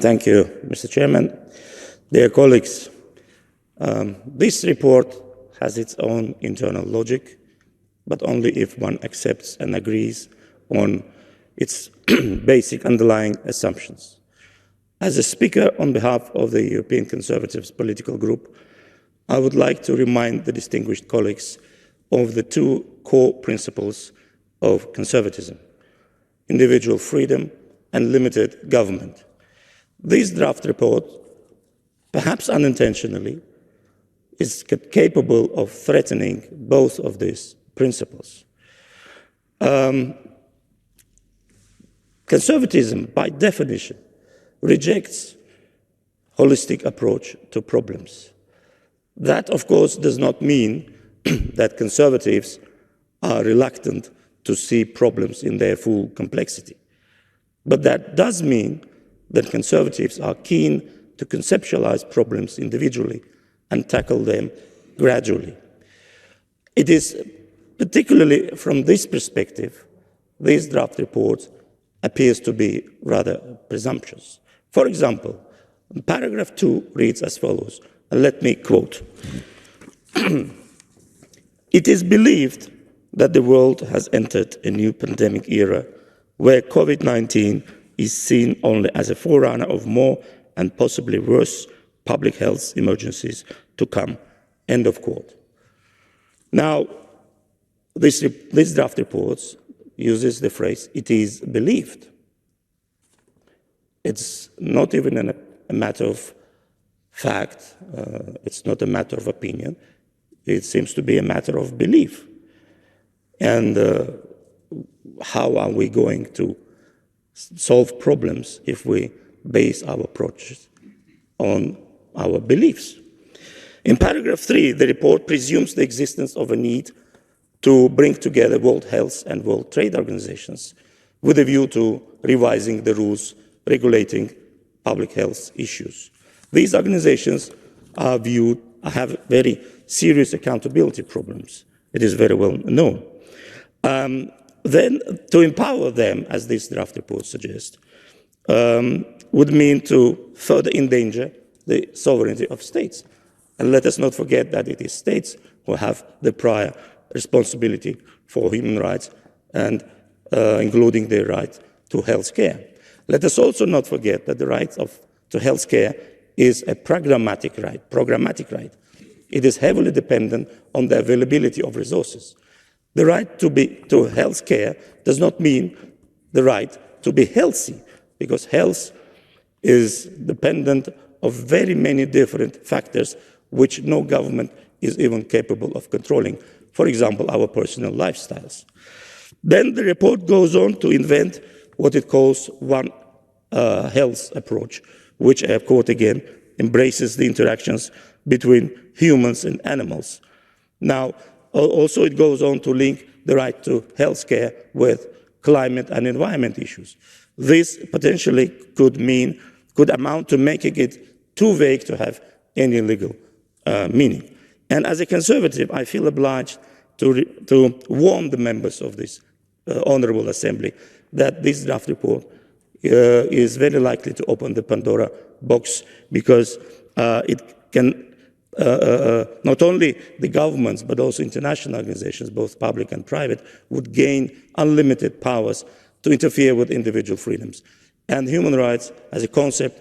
Thank you, Mr. Chairman. Dear colleagues, this report has its own internal logic, but only if one accepts and agrees on its basic underlying assumptions. As a speaker on behalf of the European Conservatives political group, I would like to remind the distinguished colleagues of the two core principles of conservatism: individual freedom and limited government. This draft report, perhaps unintentionally, is capable of threatening both of these principles. Conservatism, by definition, rejects holistic approach to problems. That, of course, does not mean that conservatives are reluctant to see problems in their full complexity. But that does mean that conservatives are keen to conceptualize problems individually and tackle them gradually. It is particularly from this perspective, this draft report appears to be rather presumptuous. For example, paragraph 2 reads as follows, and let me quote. It is believed that the world has entered a new pandemic era where COVID-19 is seen only as a forerunner of more and possibly worse public health emergencies to come, end of quote. Now, this draft report uses the phrase, it is believed. It's not even a matter of fact, it's not a matter of opinion, it seems to be a matter of belief. And how are we going to solve problems if we base our approaches on our beliefs? In paragraph 3, the report presumes the existence of a need to bring together World Health and World Trade Organizations with a view to revising the rules regulating public health issues. These organizations have very serious accountability problems. It is very well known. Then to empower them, as this draft report suggests, would mean to further endanger the sovereignty of states. And let us not forget that it is states who have the prior responsibility for human rights, and including the right to health care. Let us also not forget that the right to health care is a programmatic right. It is heavily dependent on the availability of resources. The right to health care does not mean the right to be healthy, because health is dependent of very many different factors which no government is even capable of controlling. For example, our personal lifestyles. Then the report goes on to invent what it calls one health approach, which, I quote again, embraces the interactions between humans and animals. Now, also it goes on to link the right to health care with climate and environment issues. This potentially could amount to making it too vague to have any legal meaning. And as a conservative, I feel obliged to warn the members of this honorable assembly that this draft report is very likely to open the Pandora box, because it can not only the governments but also international organizations, both public and private, would gain unlimited powers to interfere with individual freedoms. And human rights as a concept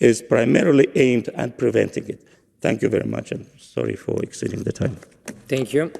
is primarily aimed at preventing it. Thank you very much, and sorry for exceeding the time. Thank you.